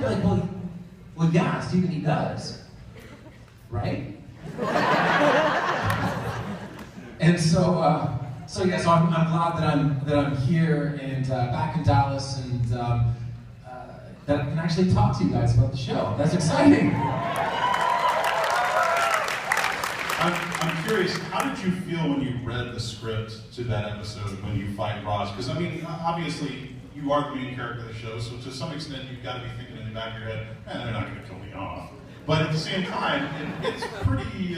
be like, well, yeah, Stephen, he does, right? And so I'm glad that I'm here and back in Dallas, and that I can actually talk to you guys about the show. That's exciting. I'm curious, how did you feel when you read the script to that episode when you fight Ross? Because I mean, obviously you are the main character of the show, so to some extent you've got to be thinking in the back of your head, they're not going to kill me off. But at the same time, it's pretty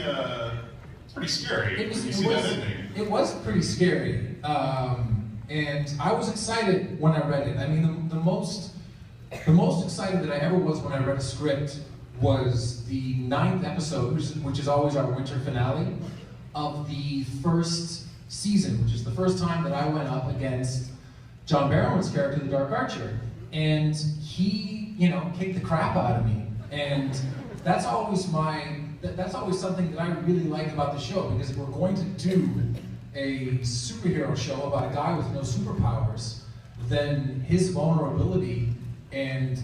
scary when you see that ending. It was pretty scary, and I was excited when I read it. I mean, the most excited that I ever was when I read a script was the 9th episode, which is always our winter finale, of the first season, which is the first time that I went up against John Barrowman's character, the Dark Archer. And he, kicked the crap out of me. And that's always something that I really like about the show, because if we're going to do a superhero show about a guy with no superpowers, then his vulnerability and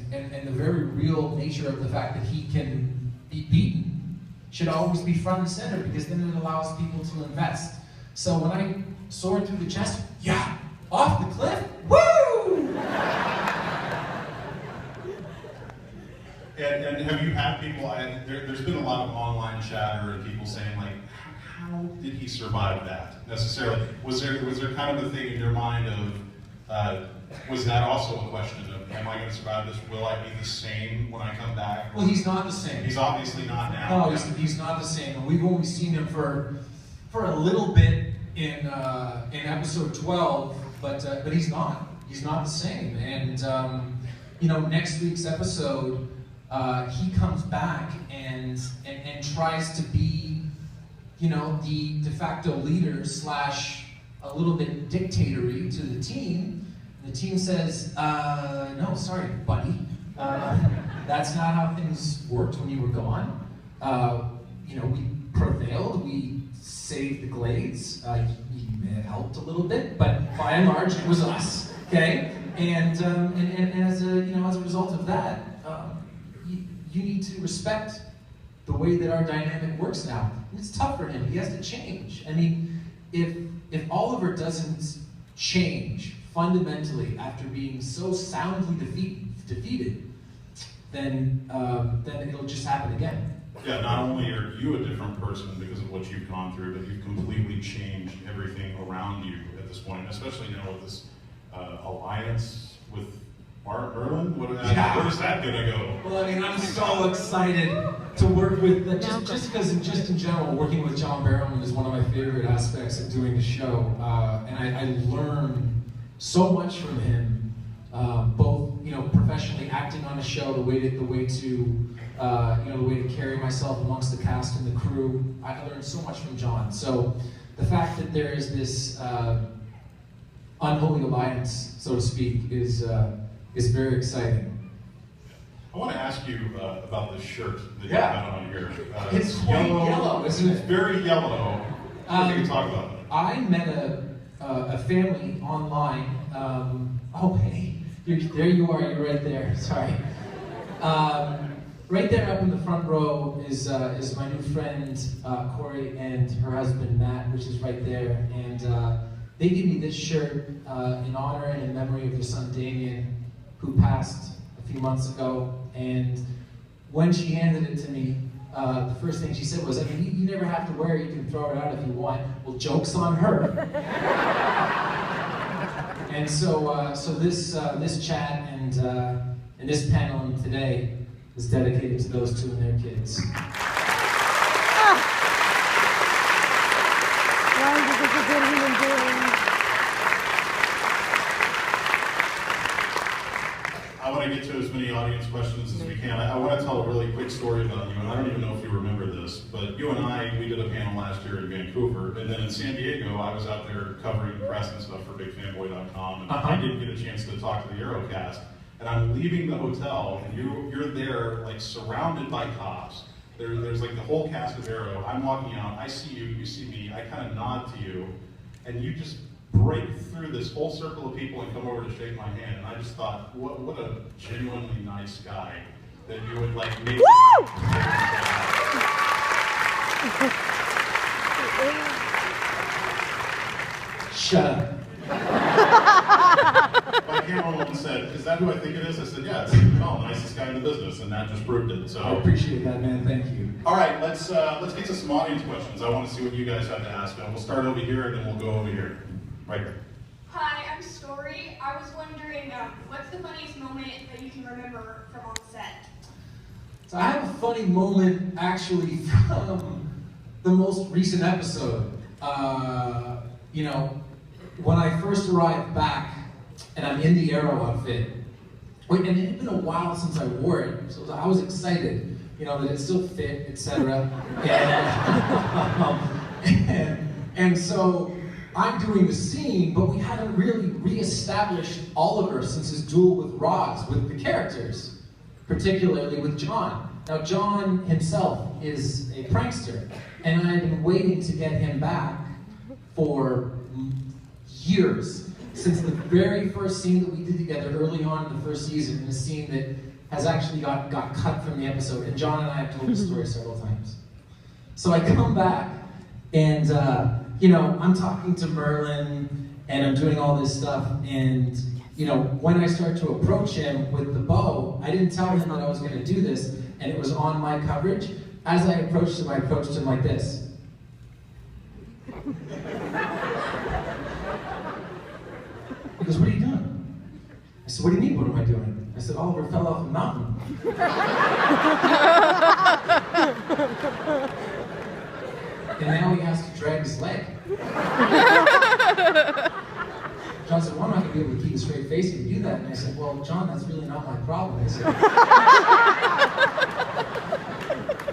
the very real nature of the fact that he can be beaten should always be front and center, because then it allows people to invest. So when I soared through the chest, yeah, off the cliff, woo! And have you had people, there's been a lot of online chatter and people saying, like, how did he survive that necessarily? Was there kind of a thing in your mind of, was that also a question of, am I going to survive this? Will I be the same when I come back? Well, he's not the same. He's obviously not now. No, he's not the same. And we've only seen him for a little bit in episode 12, but he's not. He's not the same. And next week's episode, he comes back and tries to be, the de facto leader / a little bit dictatory to the team. The team says, no, sorry, buddy. That's not how things worked when you were gone. We prevailed, we saved the Glades. You may have helped a little bit, but by and large, it was us, okay? And as a result of that, you need to respect the way that our dynamic works now. And it's tough for him, he has to change. I mean, if Oliver doesn't change fundamentally after being so soundly defeated, then it'll just happen again. Yeah, not only are you a different person because of what you've gone through, but you've completely changed everything around you at this point, especially with this alliance with Merlin. Where's that gonna go? Well, I mean, I'm so excited to work with, just in general, working with John Barrowman is one of my favorite aspects of doing the show, and I learn so much from him, both professionally acting on a show, the way to carry myself amongst the cast and the crew. I learned so much from John. So the fact that there is this unholy alliance, so to speak, is very exciting. I want to ask you about the shirt that you have on here. It's quite yellow, isn't it? It's very yellow. What can you talk about that? I met a family online. Oh, hey, there you are. You're right there. Sorry. Right there, up in the front row, is my new friend Corey and her husband Matt, which is right there. And they gave me this shirt in honor and in memory of their son Damien, who passed a few months ago. And when she handed it to me, the first thing she said was, I mean, you never have to wear it, you can throw it out if you want. Well, joke's on her. And so this chat and this panel today is dedicated to those two and their kids. I want to get to as many audience questions as we can. I want to tell a really quick story about you, and I don't even know if you remember this, but you and we did a panel last year in Vancouver, and then in San Diego, I was out there covering press and stuff for BigFanboy.com, and I didn't get a chance to talk to the Aerocast, and I'm leaving the hotel, and you're there, like, surrounded by cops. There's like the whole cast of Aero. I'm walking out, I see you see me, I kind of nod to you, and you just break through this whole circle of people and come over to shake my hand. And I just thought, what a genuinely nice guy that you would like maybe. Shut up. My cameraman said, "Is that who I think it is?" I said, "Yeah, it's nicest guy in the business," and that just proved it. So I appreciate that, man. Thank you. All right, let's get to some audience questions. I want to see what you guys have to ask. We'll start over here, and then we'll go over here. Right here. Hi, I'm Story. I was wondering, what's the funniest moment that you can remember from on set? So I have a funny moment actually from the most recent episode. You know, when I first arrived back and I'm in the Arrow outfit, and it had been a while since I wore it, so I was excited, you know, that it still fit, etc. And so I'm doing the scene, but we hadn't really reestablished Oliver since his duel with Roz, with the characters, particularly with John. Now, John himself is a prankster, and I had been waiting to get him back for years, since the very first scene that we did together early on in the first season, and a scene that has actually got cut from the episode, and John and I have told the story several times. So I come back, and you know, I'm talking to Merlin, and I'm doing all this stuff, and you know, when I start to approach him with the bow, I didn't tell him that I was going to do this, and it was on my coverage. As I approached him like this. He goes, "What are you doing?" I said, "What do you mean, what am I doing?" I said, "Oliver fell off a mountain." And now he has to drag his leg. John said, "Well, I'm not going to be able to keep a straight face if you do that." And I said, "Well, John, that's really not my problem." I said,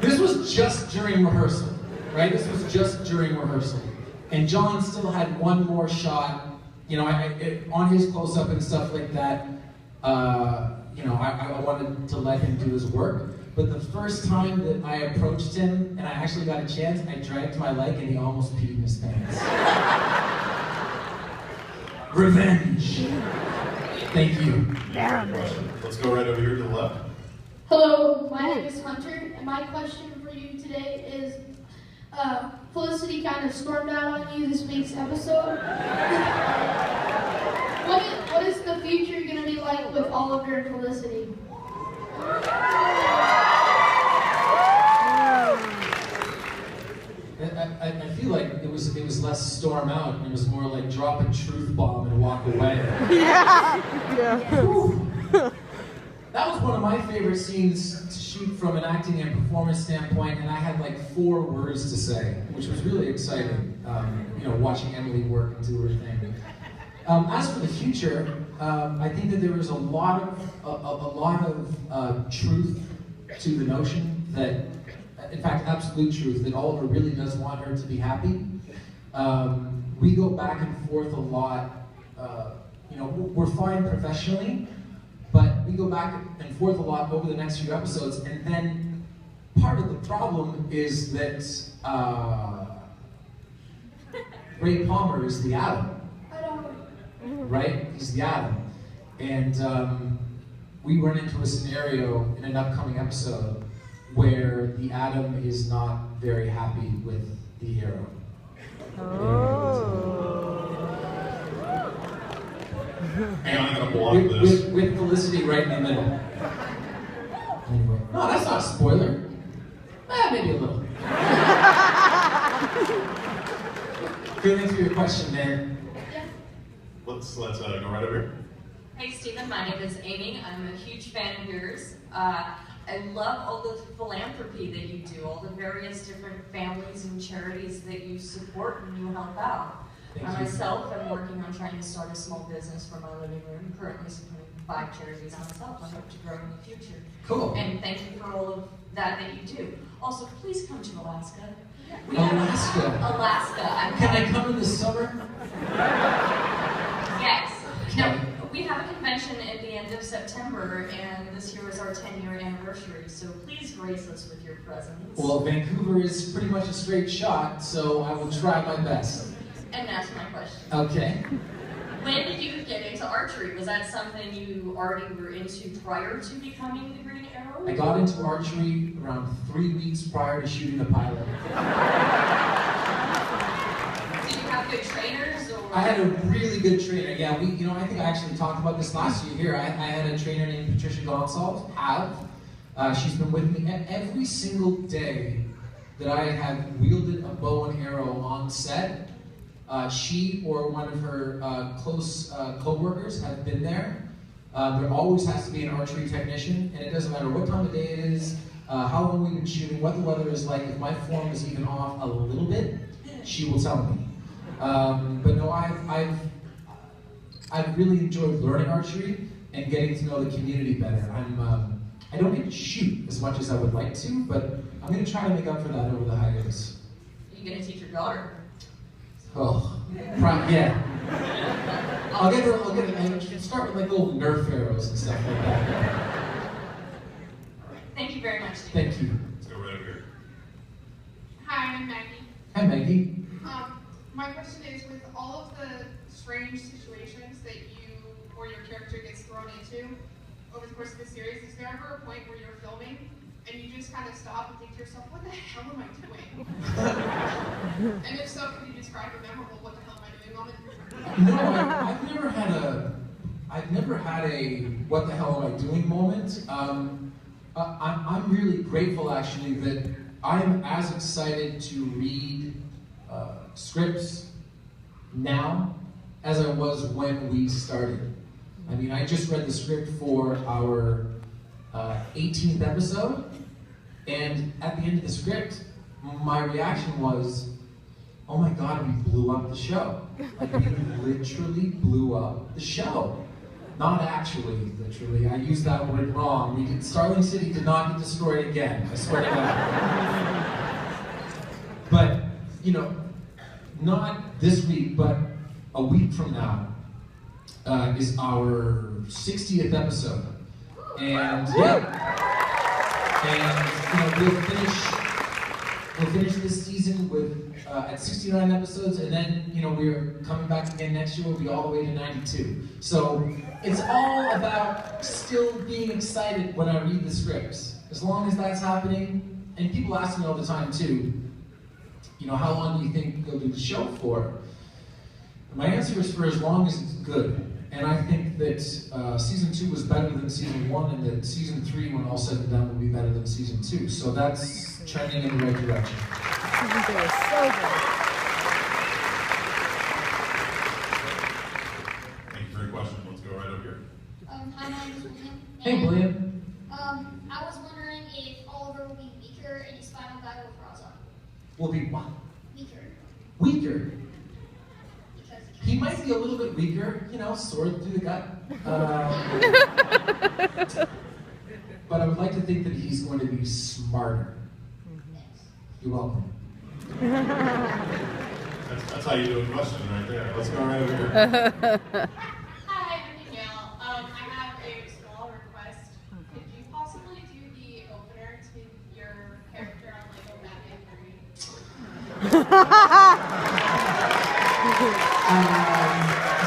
this was just during rehearsal, right? This was just during rehearsal. And John still had one more shot, you know, on his close-up and stuff like that. You know, I wanted to let him do his work. But the first time that I approached him, and I actually got a chance, I dragged my leg and he almost peed in his pants. Revenge. Thank you. Yeah. Question. Let's go right over here to the left. Hello, my name is Hunter, and my question for you today is, Felicity kind of stormed out on you this week's episode. What is the future going to be like with Oliver and Felicity? I feel like it was less storm out, and it was more like drop a truth bomb and walk away. Yeah. That was one of my favorite scenes to shoot from an acting and performance standpoint, and I had like 4 words to say, which was really exciting. You know, watching Emily work and do her thing. As for the future, I think that there is a lot of truth to the notion that, in fact, absolute truth, that Oliver really does want her to be happy. We go back and forth a lot. You know, we're fine professionally, but we go back and forth a lot over the next few episodes, and then part of the problem is that Ray Palmer is the Atom. Right? He's the Atom. And we run into a scenario in an upcoming episode where the Atom is not very happy with the hero. Hang on, I'm going to block this. With Felicity right in the middle. Anyway. No, that's not a spoiler. Maybe a little. Good, thanks for your question, man. Let's go right over here. Hey Stephen, my name is Amy. I'm a huge fan of yours. I love all the philanthropy that you do, all the various different families and charities that you support and you help out. Myself, I'm working on trying to start a small business for my living room, currently supporting 5 charities myself. I hope to grow in the future. Cool. And thank you for all of that you do. Also, please come to Alaska. Alaska. Can I come in the summer? Yes. No, we have a convention at the end of September, and this year is our 10-year anniversary, so please grace us with your presence. Well, Vancouver is pretty much a straight shot, so I will try my best. and ask my question. Okay. When did you get into archery? Was that something you already were into prior to becoming the Green Arrow? I got into archery around 3 weeks prior to shooting the pilot. Did you have good trainers? Or? I had a really good trainer. Yeah, I think I actually talked about this last year here. I had a trainer named Patricia Gonsalves. She's been with me every single day that I have wielded a bow and arrow on set. She or one of her close co-workers have been there. There always has to be an archery technician, and it doesn't matter what time of day it is, how long we've been shooting, what the weather is like. If my form is even off a little bit, she will tell me. But no, I've really enjoyed learning archery and getting to know the community better. I don't get to shoot as much as I would like to, but I'm going to try to make up for that over the hiatus. Are you going to teach your daughter? Oh, yeah. I'll start with like little Nerf arrows and stuff like that. Thank you very much. Thank you. Let's go right over here. Hi, I'm Maggie. Hi, Maggie. My question is, with all of the strange situations that you or your character gets thrown into over the course of the series, is there ever a point where you're filming and you just kind of stop and think to yourself, what the hell am I doing? And if so, can you describe a memorable what the hell am I doing moment? No, I've never had a what the hell am I doing moment. I'm really grateful actually that I am as excited to read scripts now as I was when we started. I mean, I just read the script for our 18th episode, and at the end of the script, my reaction was, oh my God, we blew up the show. Like, we literally blew up the show. Not actually, literally. I used that word wrong. Starling City did not get destroyed again, I swear to God. But, not this week, but a week from now is our 60th episode. And we'll finish this season with at 69 episodes, and then we're coming back again next year. We'll be all the way to 92. So it's all about still being excited when I read the scripts. As long as that's happening, and people ask me all the time too, how long do you think you'll do the show for? My answer is for as long as it's good. And I think that season 2 was better than season 1, and that season 3, when all said and done, will be better than season 2. So that's trending in the right direction. Season 2 is so good. Thank you for your question. Let's go right over here. Hi, my name is William. Hey, William. I was wondering if Oliver will be weaker in his final battle with Raza. Will be what? Weaker. Weaker. Because He might be a little bit weaker, sword through the gut. But I would like to think that he's going to be smarter. You're welcome. That's how you do a question right there. Let's go right over here. Hi, I'm Amell. I have a small request. Could you possibly do the opener to your character on Lego Batman 3?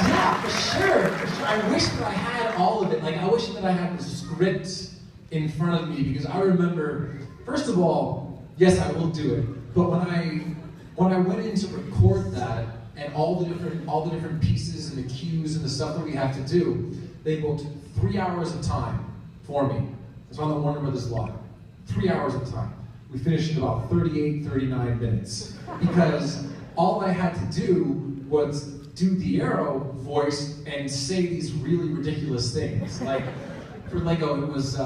Yeah, for sure. I wish that I had all of it. Like, I wish that I had the script in front of me, because I remember, first of all, yes, I will do it. But when I went in to record that, and all the different pieces and the cues and the stuff that we have to do, they booked 3 hours of time for me. It's on the Warner Brothers lot. 3 hours of time. We finished in about 38, 39 minutes. Because all I had to do was do the Arrow voice and say these really ridiculous things. Like, for Lego, it was,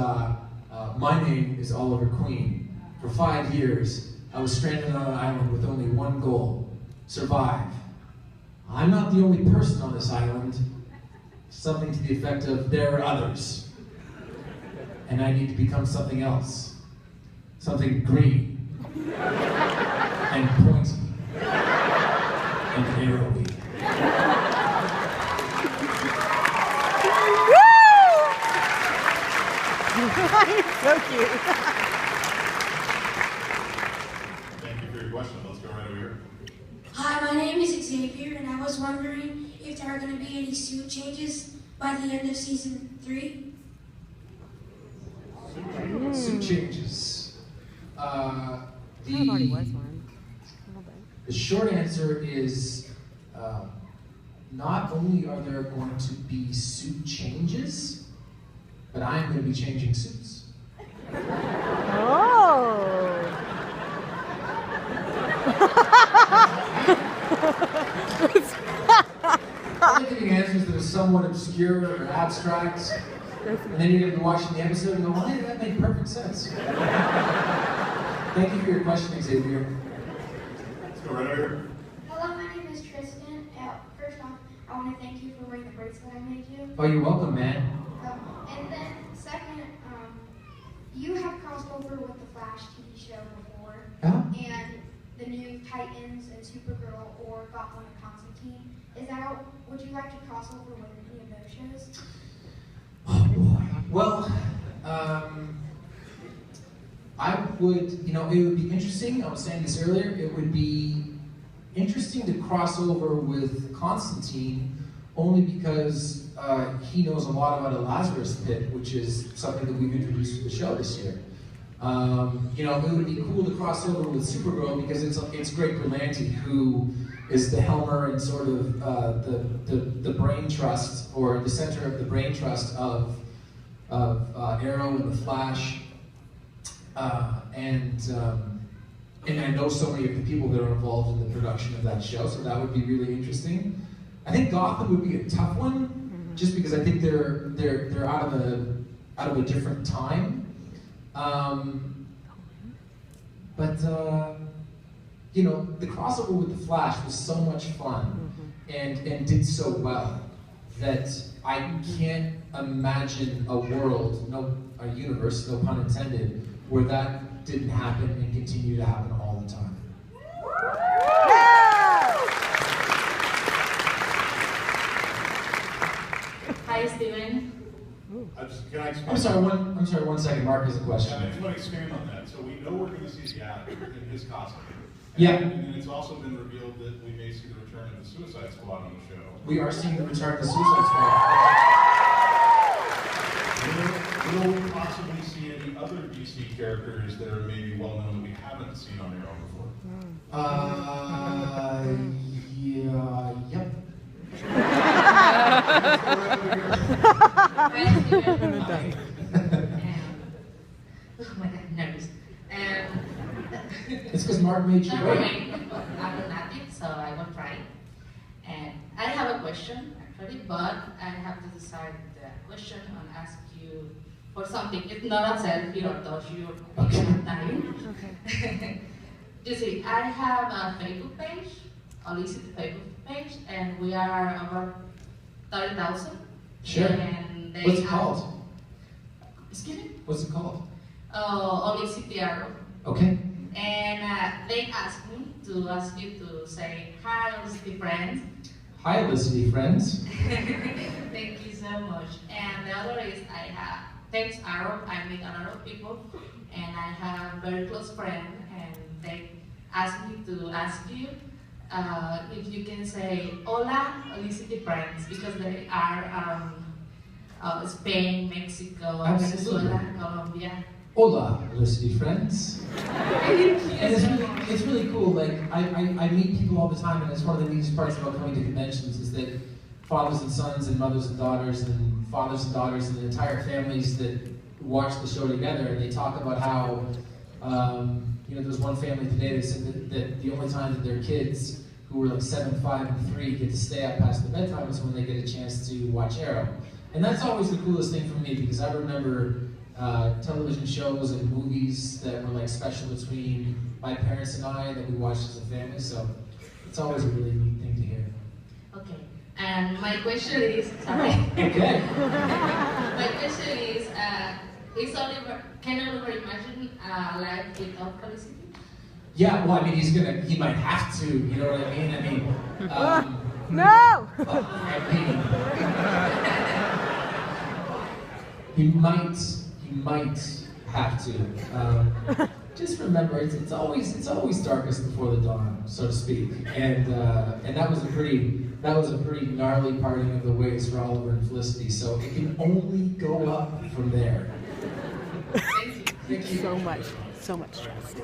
my name is Oliver Queen. For 5 years, I was stranded on an island with only one goal: survive. I'm not the only person on this island. Something to the effect of, there are others. And I need to become something else. Something green. And pointy. And arrowy. So cute. Thank you for your question. Let's go right over here. Hi, my name is Xavier, and I was wondering if there are going to be any suit changes by the end of season 3. Suit changes. Kind of already was one. A little bit. The short answer is not only are there going to be suit changes, but I'm going to be changing suits. Oh! I'm giving answers that are somewhat obscure or abstract, and then you're going to be watching the episode and go, well, hey, that made perfect sense. Thank you for your question, Xavier. Let's go right over here. Hello, my name is Tristan. First off, I want to thank you for wearing the bracelet I made you. Oh, you're welcome, man. And then second, you have crossed over with the Flash TV show before, Oh? and the new Titans and Supergirl or Gotham and Constantine. Would you like to cross over with any of those shows? Oh boy. Well, I would, it would be interesting. I was saying this earlier. It would be interesting to cross over with Constantine, only because he knows a lot about a Lazarus pit, which is something that we've introduced to the show this year. It would be cool to cross over with Supergirl because it's Greg Berlanti, who is the Helmer and sort of the brain trust, or the center of the brain trust of Arrow and the Flash, and I know so many of the people that are involved in the production of that show, so that would be really interesting. I think Gotham would be a tough one, just because I think they're out of a different time. The crossover with the Flash was so much fun and did so well that I can't imagine a universe, no pun intended, where that didn't happen and continue to happen all the time. Hi, Steven. Can I expand? I'm sorry, one second. Mark has a question. Yeah, I just want to expand on that. So we know we're going to see the actor in his costume. Yeah. And then it's also been revealed that we may see the return of the Suicide Squad on the show. We are seeing the return of the Suicide Squad. Will we possibly see any other DC characters that are maybe well known that we haven't seen on Arrow before? Yep. Oh my god, nervous. It's because Mark made you Never wait. mind. I'm not native, so I will try. And I have a question actually, but I have to decide the question and ask you for something. It's not a selfie or touch you or time. Okay. You see, I have a Facebook page, a listed Facebook page, and we are over 30,000. Sure. And they What's it have- called? Excuse me? What's it called? Olicity Arrow. Okay. And they asked me to ask you to say hi, Olicity friends. Hi, Felicity friends. Thank you so much. And the other is I have, thanks Arrow, I meet a lot of people, and I have very close friend, and they asked me to ask you if you can say hola, Olicity friends, because they are Spain, Mexico, Absolutely. Venezuela, Colombia. Hola, Felicity friends. And it's really cool. Like I meet people all the time, and it's one of the neatest parts about coming to conventions is that fathers and sons and mothers and daughters and fathers and daughters and entire families that watch the show together, and they talk about how there was one family today that said that the only time that their kids, who were like 7, 5, and 3, get to stay up past the bedtime is when they get a chance to watch Arrow. And that's always the coolest thing for me, because I remember television shows and movies that were like special between my parents and I that we watched as a family, so it's always a really neat thing to hear. Okay, and my question is, sorry. Okay. My question is can Oliver imagine life without Felicity? Yeah, well, I mean, he might have to, you know what I mean? No! He might have to. just remember, it's always darkest before the dawn, so to speak. And that was a pretty gnarly parting of the ways for Oliver and Felicity. So it can only go up from there. Thank you. So much trust.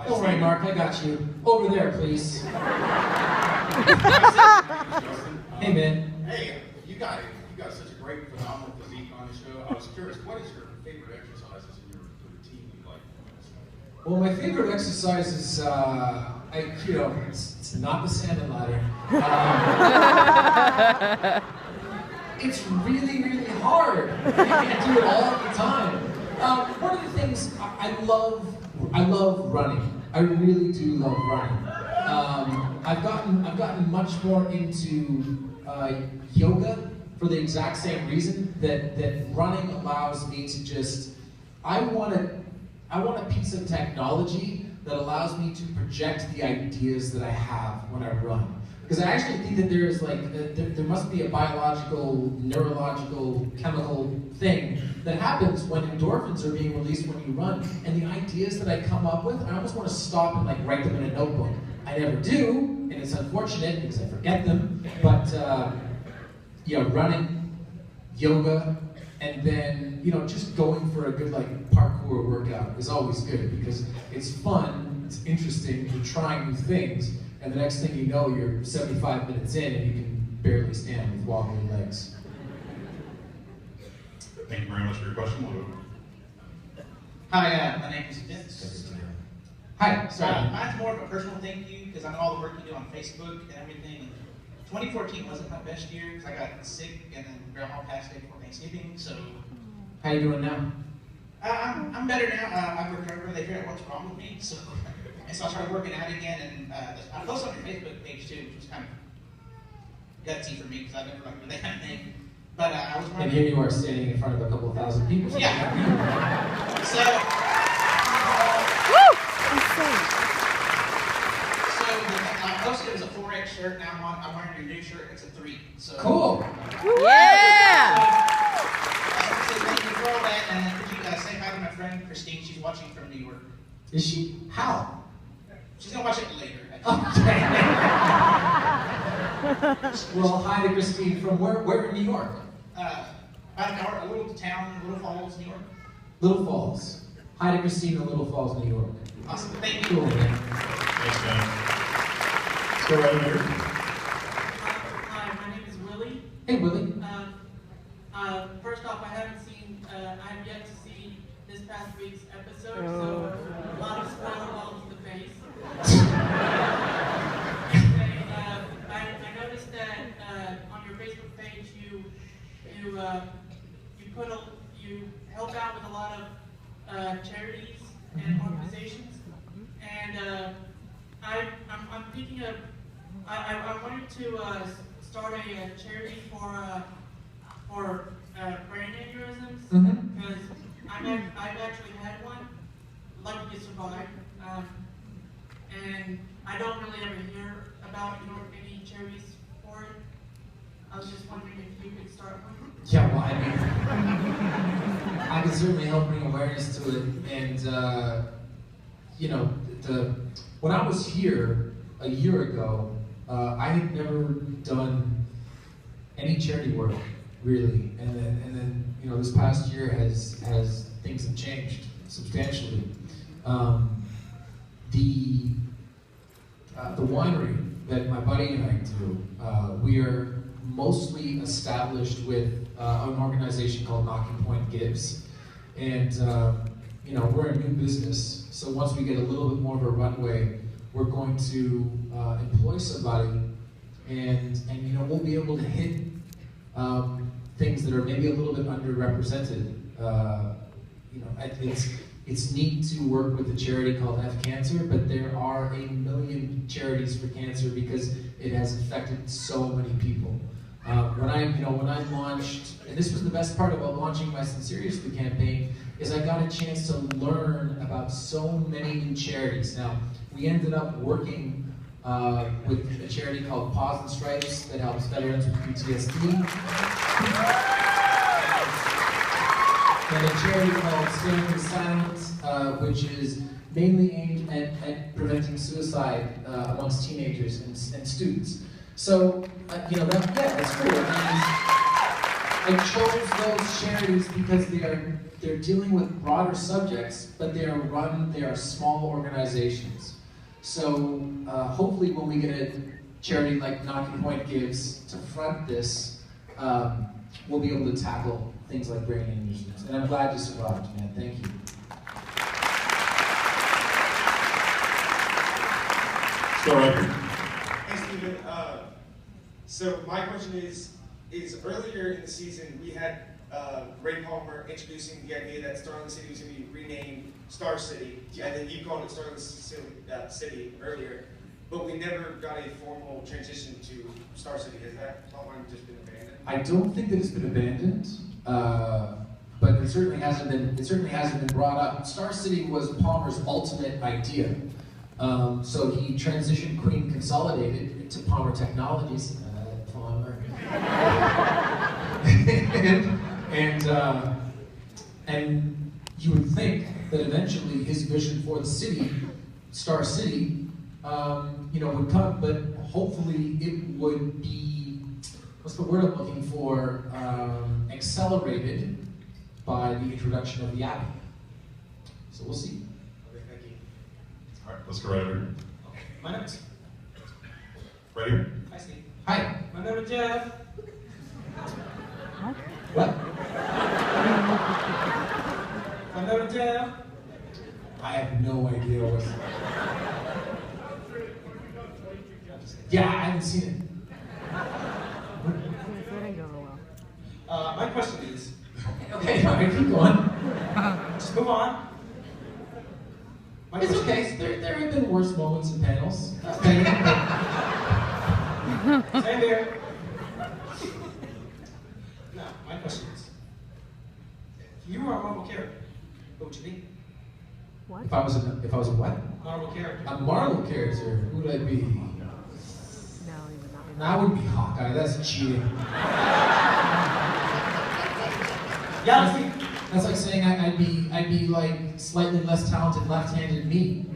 All right, Mark, I got you. Over there, please. Hey, man. Hey, you got such a great, phenomenal physique on the show. I was curious, what is your favorite exercises in your routine you like? Well, my favorite exercise is, it's not the salmon ladder. It's really, really hard. You can't do it all the time. One of the things I love running. I really do love running. I've gotten much more into yoga for the exact same reason that running allows me to just. I want a piece of technology that allows me to project the ideas that I have when I run. Because I actually think that there is there must be a biological, neurological, chemical thing that happens when endorphins are being released when you run. And the ideas that I come up with, I almost want to stop and write them in a notebook. I never do, and it's unfortunate because I forget them. But running, yoga, and then just going for a good parkour workout is always good because it's fun, it's interesting, you're trying new things. And the next thing you know, you're 75 minutes in and you can barely stand with wobbly legs. Thank you very much for your question, Lou. Hi, my name is Vince. Hi, sorry. Mine's more of a personal thank you because I know all the work you do on Facebook and everything. 2014 wasn't my best year because I got sick and then Grandma passed away before Thanksgiving. So, how you doing now? I'm better now. I've recovered. They figured out what's wrong with me. So I started working out again, and I posted on your Facebook page too, which was kind of gutsy for me because I never really that kind of thing. But I was and here you are standing in front of a couple of thousand people. Yeah. So I posted it was a 4X shirt. Now I'm wearing your new shirt. It's a 3. So cool. Yeah. So thank you for all that, and could you say hi to my friend Christine? She's watching from New York. Is she? How? She's gonna watch it later. Okay. Well, hi to Christine from where in New York? About an hour, a little town, Little Falls, New York. Little Falls. Hi to Christine in Little Falls, New York. Awesome. Thank you. Cool, man. Thanks, man. Let's go right here. Hi, my name is Willie. Hey, Willie. First off, I have yet to see this past week's episode, so a lot of spoiler balls to the face. I noticed that on your Facebook page you help out with a lot of charities and organizations, and I'm thinking of I wanted to start a charity for brain aneurysms because I've actually had one. Lucky to survive, and I don't really ever hear about any charities for it. I was just wondering if you could start one. Yeah, well, I mean, I can certainly help bring awareness to it, and when I was here a year ago, I had never done any charity work really, and then this past year has things have changed substantially. The winery that my buddy and I do, we are mostly established with an organization called Knocking Point Gives, and we're a new business. So once we get a little bit more of a runway, we're going to employ somebody, and we'll be able to hit things that are maybe a little bit underrepresented. It's neat to work with a charity called F Cancer, but there are 1 million charities for cancer because it has affected so many people. When I launched, and this was the best part about launching my Sinceriously campaign, is I got a chance to learn about so many new charities. Now, we ended up working with a charity called Paws and Stripes that helps veterans with PTSD. and a charity called Stand with Silence, which is mainly aimed at preventing suicide amongst teenagers and students. So, that's cool. I chose those charities because they're dealing with broader subjects, but they are small organizations. So hopefully when we get a charity like Knocking Point Gives to front this, we'll be able to tackle things like brain injuries. And I'm glad you survived, man. Thank you. Go right here. Hey, Stephen. So my question is earlier in the season we had Ray Palmer introducing the idea that Starling City was going to be renamed Star City, and then you called it Starling City earlier, but we never got a formal transition to Star City. Has that plotline just been abandoned? I don't think that it's been abandoned, but it certainly hasn't been brought up. Star City was Palmer's ultimate idea. So he transitioned Queen Consolidated to Palmer Technologies. Palmer. and you would think that eventually his vision for the city, Star City, would come, but hopefully it would be, what's the word I'm looking for, accelerated by the introduction of the app. So we'll see. Okay, thank you. All right, let's go right over here. My name's Right here. Hi, Steve. Hi. My name is Jeff. What? My name is Jeff. I have no idea what. Yeah, I haven't seen it. My question is. Okay, all right, keep going. Just move on. It's okay. There have been worse moments in panels. Same here. Now, my question is, if you were a Marvel character, what would you be? What? If I was a what? Marvel character. A Marvel character, who would I be? No, he would not be. I would be Hawkeye. That's cheating. Yeah, Steve. That's like saying I'd be like slightly less talented left-handed me.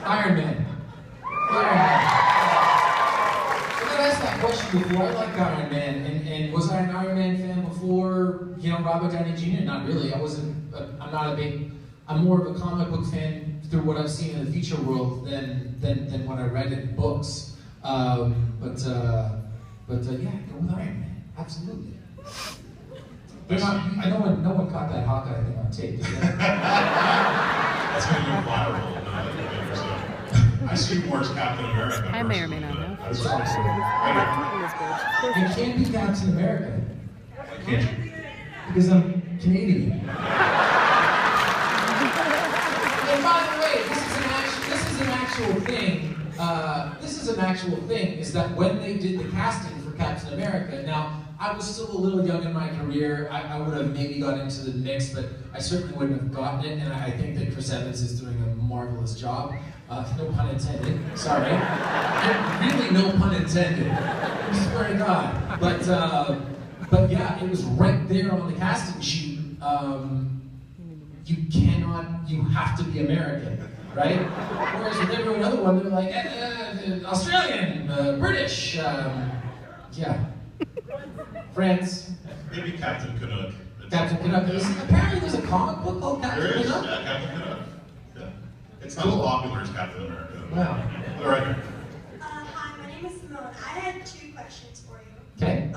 Iron Man. I got asked that question before. I like Iron Man, and was I an Iron Man fan before, Robert Downey Jr.? Not really. I'm more of a comic book fan through what I've seen in the feature world than what I read in books. Yeah, go with Iron Man. Absolutely. I know one caught that Hawkeye thing on tape. That's going to go viral. I see you more as Captain America. I may or may not know. That's awesome. I can't be Captain America. Why can't you? Because I'm Canadian. And by the way, this is an actual thing, is that when they did the casting for Captain America, now, I was still a little young in my career. I would have maybe got into the mix, but I certainly wouldn't have gotten it, and I think that Chris Evans is doing a marvelous job. No pun intended. Sorry. Really no pun intended. I swear to God. But yeah, it was right there on the casting sheet. You have to be American, right? Whereas with every other one, they're like, Australian, British, yeah. France. Maybe Captain Canuck. Captain Canuck. Apparently there's a comic book called Captain There is, Canuck. yeah, Captain Canuck. Yeah. It's not as popular as Captain America. Wow. All right. Hi, my name is Simone. I had 2 questions for you. Okay.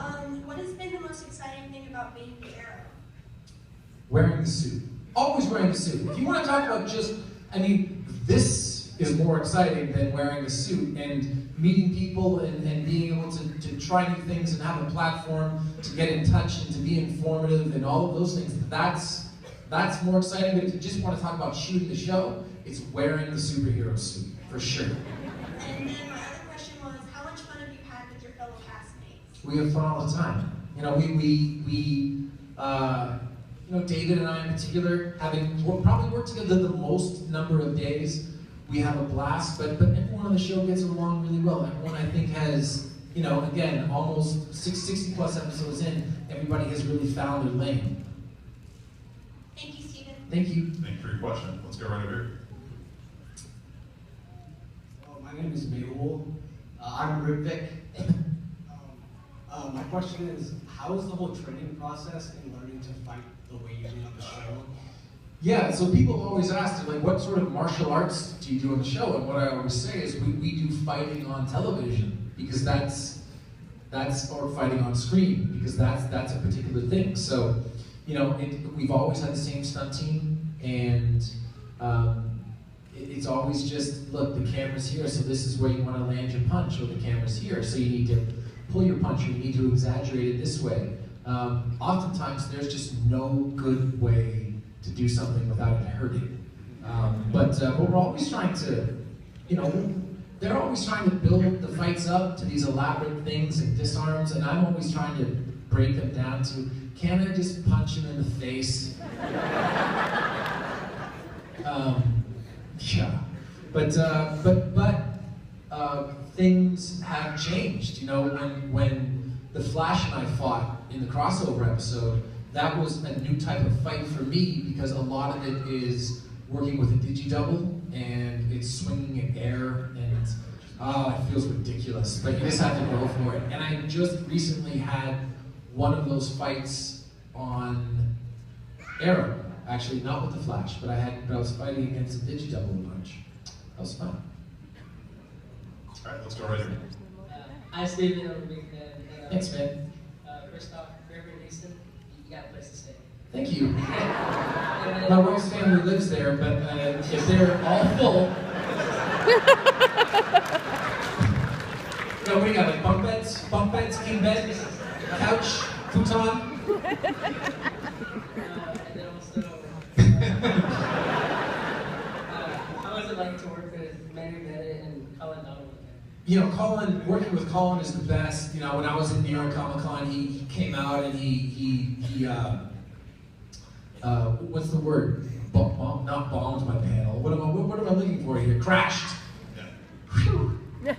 What has been the most exciting thing about being the Arrow? Wearing the suit. Always wearing the suit. If you want to talk about this is more exciting than wearing a suit and meeting people and being able to try new things and have a platform to get in touch and to be informative and all of those things. That's more exciting. But if you just want to talk about shooting the show, it's wearing the superhero suit, for sure. And then my other question was, how much fun have you had with your fellow castmates? We have fun all the time. David and I in particular, having probably worked together the most number of days, we have a blast, but everyone on the show gets along really well. Everyone, I think, has, again, almost 60 plus episodes in, everybody has really found their lane. Thank you, Stephen. Thank you. Thank you for your question. Let's go right over here. My name is Mehul. I'm Rivik. My question is, how is the whole training process in learning to fight the way you do on the show? Yeah, so people always ask, like, what sort of martial arts do you do on the show? And what I always say is we do fighting on television, because or fighting on screen, because that's a particular thing. So, we've always had the same stunt team, and it's always just, look, the camera's here, so this is where you want to land your punch, or the camera's here, so you need to pull your punch, or you need to exaggerate it this way. Oftentimes, there's just no good way to do something without it hurting. But we're always trying to, they're always trying to build the fights up to these elaborate things and disarms, and I'm always trying to break them down to, can I just punch him in the face? Yeah, but things have changed. When the Flash and I fought in the crossover episode, that was a new type of fight for me, because a lot of it is working with a digi-double, and it's swinging in air, and it feels ridiculous, but you just have to go for it. And I just recently had one of those fights on Arrow, actually, not with the Flash, but I was fighting against a digi-double a bunch. That was fun. All right, let's go right here. Hi, Stephen. I'm a big fan. Thanks, man. First off, River Mason, you got a place to stay. Thank you. My wife's family lives there, but if they're all full, we got like bunk beds, king bed, couch, futon. And then also, how was it like to work with Mary Bennett and Colin Donald? Working with Colin is the best. When I was in New York Comic Con, he came out and he what's the word? Not bombed my panel. What am I looking for here? Crashed. Yeah.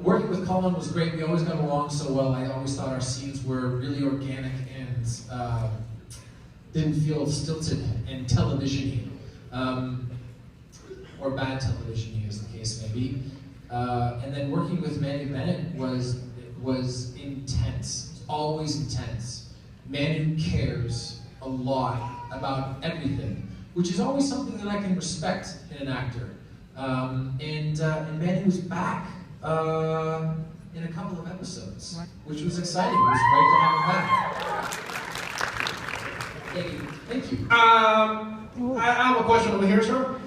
Working with Colin was great. We always got along so well. I always thought our scenes were really organic and didn't feel stilted and television-y. Or bad television-y, as the case may be. And then working with Manu Bennett was intense. Always intense. Manu cares a lot about everything, which is always something that I can respect in an actor. And Manu was back in a couple of episodes, which was exciting. It was great to have him back. Thank you. Thank you. I have a question over here, sir.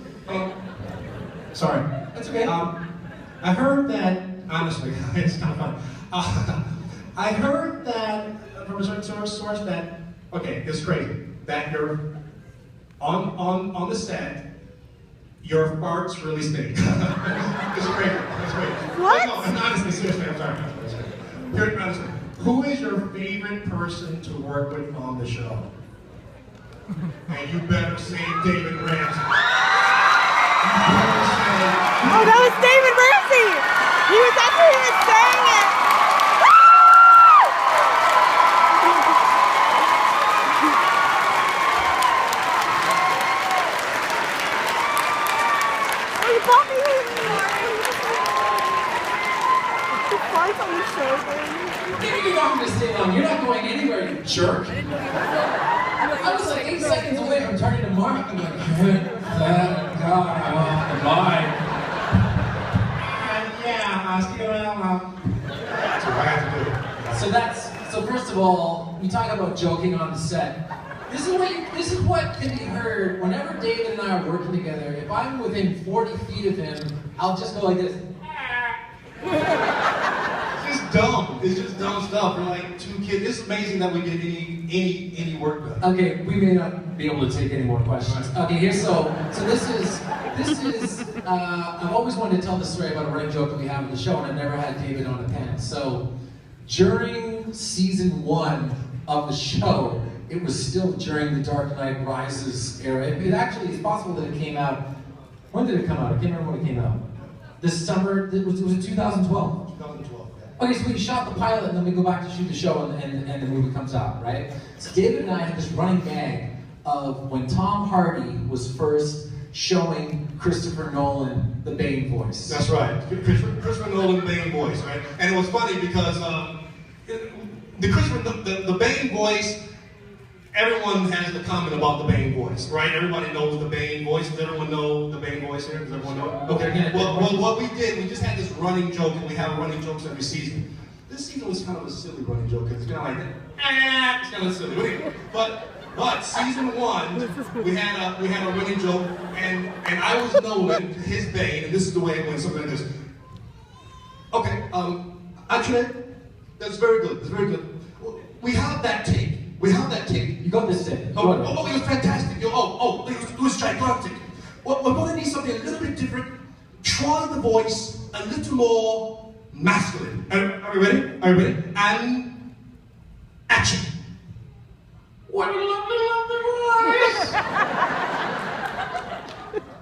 Sorry. That's okay. I heard that, honestly, it's kind of fun. I heard that from a certain source that, okay, it's crazy, that you're on the set, your farts really stink. It's crazy. It's crazy. What? No, honestly, seriously, I'm sorry. Here, honestly, who is your favorite person to work with on the show? And you better say David Ramsey. Oh, that was David Ramsey! That's who he was saying it! Oh, you bought me the farts on the show, You're not going to stay long. You're not going anywhere, you jerk. I was like 8 seconds away from turning to Mark. I'm like, get that guy off the mic. That's what I have to do. So first of all, we talk about joking on the set. This is what can be heard whenever David and I are working together. If I'm within 40 feet of him, I'll just go like this. It's just dumb. It's just dumb stuff. We're like two kids. It's amazing that we get any work done. Okay, we may not be able to take any more questions. Okay, so this is. I've always wanted to tell this story about a running joke that we have on the show, and I've never had David on a panel. So during season 1 of the show, it was still during the Dark Knight Rises era. It actually is possible that it came out. When did it come out? I can't remember when it came out. This summer, it was 2012. 2012, yeah. Okay, so we shot the pilot and then we go back to shoot the show and the movie comes out, right? So David and I had this running gag of when Tom Hardy was first showing Christopher Nolan the Bane voice. That's right. Christopher Nolan Bane voice, right? And it was funny because the Bane voice, everyone has the comment about the Bane voice, right? Everybody knows the Bane voice. Does everyone know the Bane voice here? Does everyone know? Okay. Well, what we did, we just had this running joke, and we have running jokes every season. This season was kind of a silly running joke, because it's kind of like, it's kind of silly. But season 1, we had a running joke, and I was Nolan, his Bane, and this is the way it went, something like this. Okay, actually, that's very good. That's very good. We have that take. We have that take. You got this take. It was fantastic. It was gigantic. We're going to need something a little bit different. Try the voice a little more masculine. Are we ready? Are we ready? And action. What a lovely, lovely voice!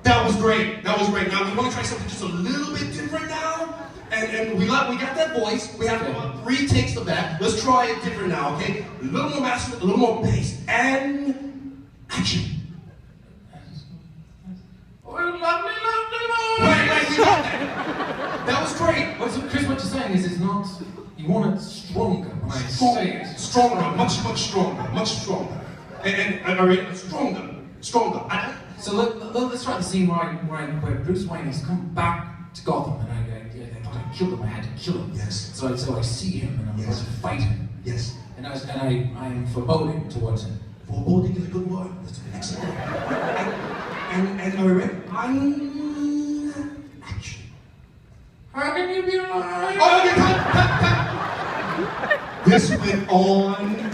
That was great. That was great. Now we want to try something just a little bit different now. And we got that voice. We have about 3 takes of that. Let's try it different now, okay? A little more masculine, a little more bass. And action. What a lovely, lovely voice! Right, we got that. That was great. Chris, what you're saying is it's not, you want it stronger when I say it. Stronger, much stronger, much stronger. And stronger. So let's try the scene where Bruce Wayne has come back to Gotham, and I thought I killed him. I had to kill him. Yes. So I see him, and I'm going to fight him. Yes. And I am foreboding towards him. Foreboding is a good word. That's an excellent word. And are we ready? Action. How can you be alive? Oh, okay, cut. This went on